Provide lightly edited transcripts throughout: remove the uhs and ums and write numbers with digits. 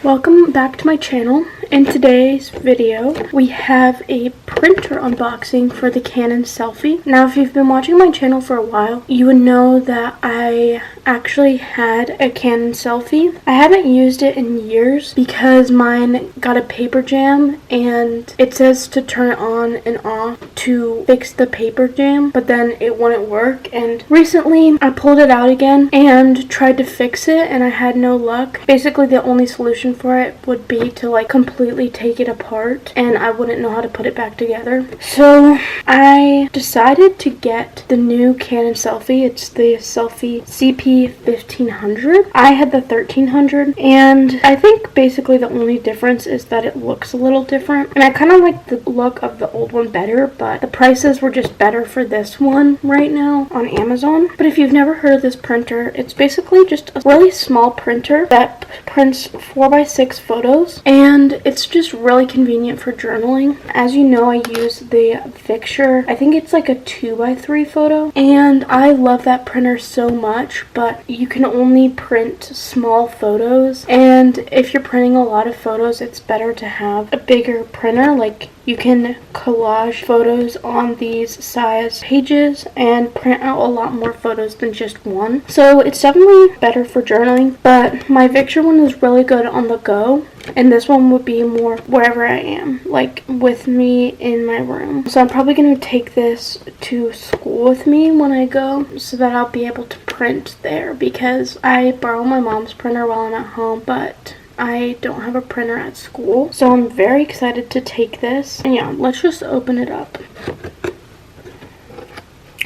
Welcome back to my channel. In today's video, we have a printer unboxing for the Canon selfie. Now, if you've been watching my channel for a while, you would know that I actually had a Canon selfie. I haven't used it in years because mine got a paper jam and it says to turn it on and off to fix the paper jam, but then it wouldn't work. And recently, I pulled it out again and tried to fix it and I had no luck. Basically, the only solution for it would be to completely take it apart and I wouldn't know how to put it back together. So I decided to get the new Canon selfie. It's the selfie CP1500. I had the 1300 and I think basically the only difference is that it looks a little different, and I kind of like the look of the old one better, but the prices were just better for this one right now on Amazon. But if you've never heard of this printer, it's basically just a really small printer that prints 4x6 photos, and it's just really convenient for journaling. As you know, I use the Picture. I think it's like a 2x3 photo, and I love that printer so much, but you can only print small photos, and if you're printing a lot of photos, it's better to have a bigger printer. Like, you can collage photos on these size pages and print out a lot more photos than just one. So it's definitely better for journaling, but my Picture one is really good on the go, and this one would be more wherever I am, like with me in my room. So I'm probably going to take this to school with me when I go so that I'll be able to print there, because I borrow my mom's printer while I'm at home, but I don't have a printer at school. So I'm very excited to take this. And yeah, let's just open it up.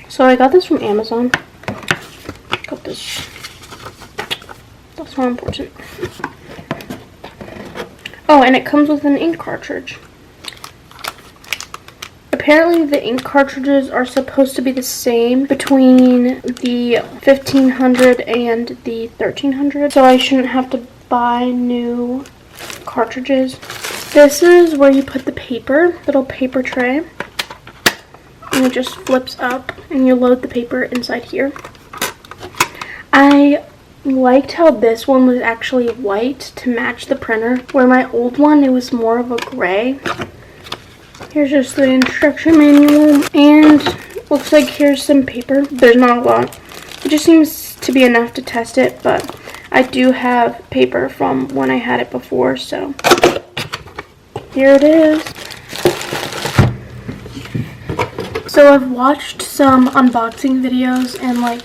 So I got this from Amazon. Got this. That's not important. Oh, and it comes with an ink cartridge. Apparently the ink cartridges are supposed to be the same between the 1500 and the 1300. So I shouldn't have to buy new cartridges. This is where you put the paper, little paper tray, and it just flips up and you load the paper inside here. I liked how this one was actually white to match the printer, where my old one, it was more of a gray. Here's just the instruction manual, and looks like here's some paper. There's not a lot. It just seems to be enough to test it, but I do have paper from when I had it before, so here it is. So I've watched some unboxing videos and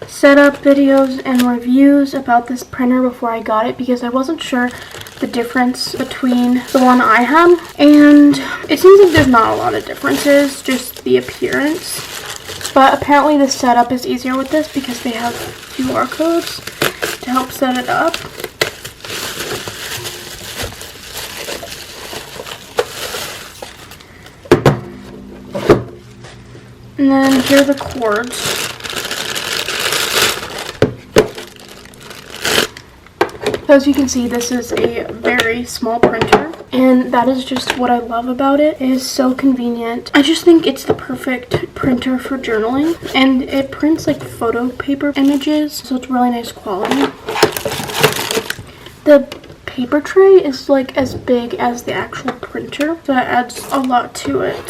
setup videos and reviews about this printer before I got it, because I wasn't sure the difference between the one I have, and it seems like there's not a lot of differences, just the appearance. But apparently the setup is easier with this because they have QR codes to help set it up. And then here are the cords. So as you can see, this is a very small printer, and that is just what I love about it. It is so convenient. I just think it's the perfect printer for journaling, and it prints photo paper images, so it's really nice quality. The paper tray is as big as the actual printer, so that adds a lot to it.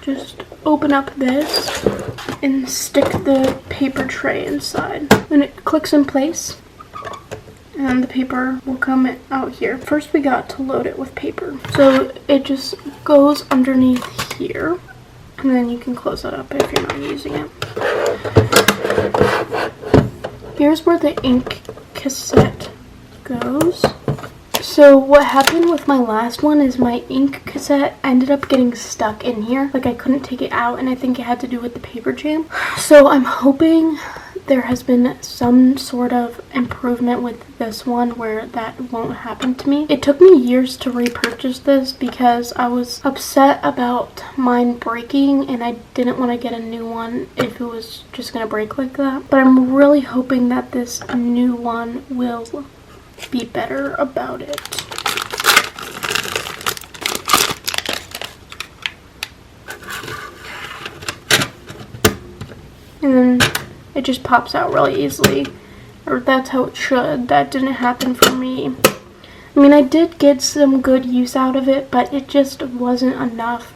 Just open up this and stick the paper tray inside, and it clicks in place. And the paper will come out here. First, we got to load it with paper. So it just goes underneath here. And then you can close that up if you're not using it. Here's where the ink cassette goes. So what happened with my last one is my ink cassette ended up getting stuck in here. I couldn't take it out, and I think it had to do with the paper jam. So I'm hoping there has been some sort of improvement with this one where that won't happen to me. It took me years to repurchase this because I was upset about mine breaking, and I didn't want to get a new one if it was just going to break like that. But I'm really hoping that this new one will be better about it. And then it just pops out really easily or that's how it should. That didn't happen for me. I mean, I did get some good use out of it, but it just wasn't enough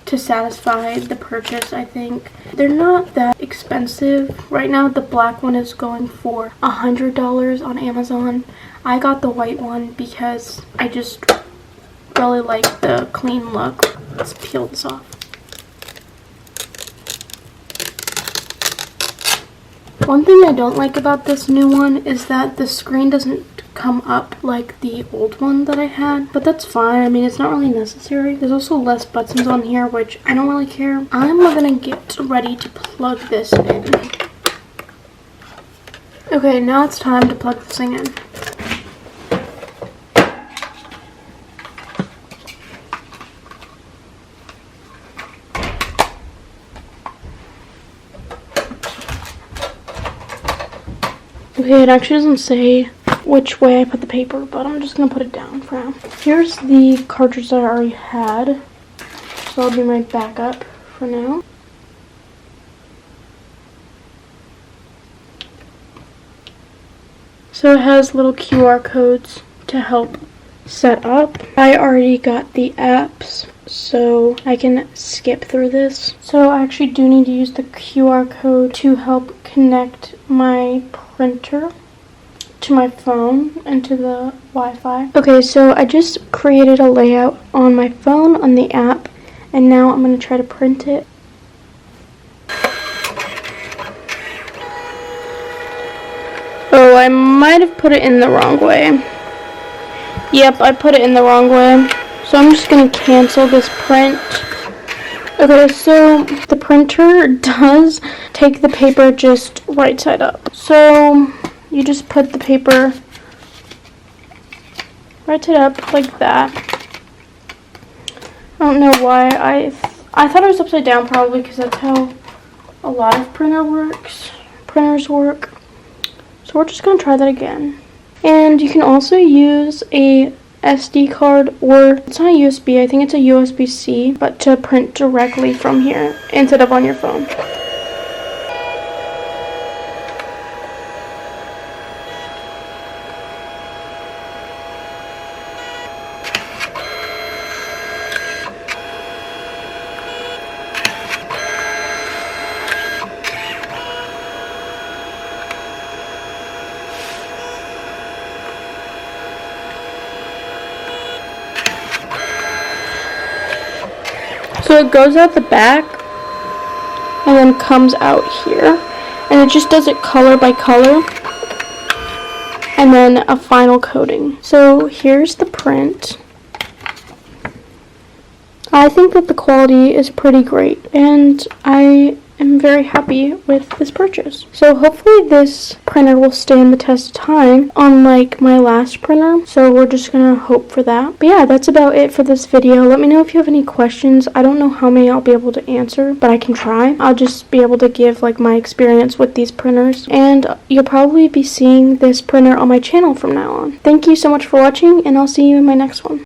to satisfy the purchase, I think. They're not that expensive. Right now, the black one is going for $100 on Amazon. I got the white one because I just really like the clean look. Let's peel this off. One thing I don't like about this new one is that the screen doesn't come up like the old one that I had, but that's fine. I mean, it's not really necessary. There's also less buttons on here, which I don't really care. I'm gonna get ready to plug this in. Okay, now it's time to plug this thing in. Okay, it actually doesn't say which way I put the paper, but I'm just going to put it down for now. Here's the cartridge that I already had, so that'll be my backup for now. So it has little QR codes to help set up. I already got the apps, so I can skip through this. So I actually do need to use the QR code to help connect my printer to my phone and to the Wi-Fi. Okay, so I just created a layout on my phone on the app, and now I'm going to try to print it. Oh, I might have put it in the wrong way. Yep, I put it in the wrong way. So I'm just going to cancel this print. Okay, so the printer does take the paper just right side up. So you just put the paper right side up like that. I don't know why. I thought it was upside down, probably because that's how a lot of printers work. So we're just going to try that again. And you can also use a SD card, or it's not a USB, I think it's a USB-C, but to print directly from here instead of on your phone. So it goes out the back and then comes out here, and it just does it color by color and then a final coating. So here's the print. I think that the quality is pretty great, and I am very happy with this purchase. So hopefully this printer will stand the test of time, unlike my last printer. So we're just gonna hope for that. But yeah, that's about it for this video. Let me know if you have any questions. I don't know how many I'll be able to answer, but I can try. I'll just be able to give like my experience with these printers, and you'll probably be seeing this printer on my channel from now on. Thank you so much for watching, and I'll see you in my next one.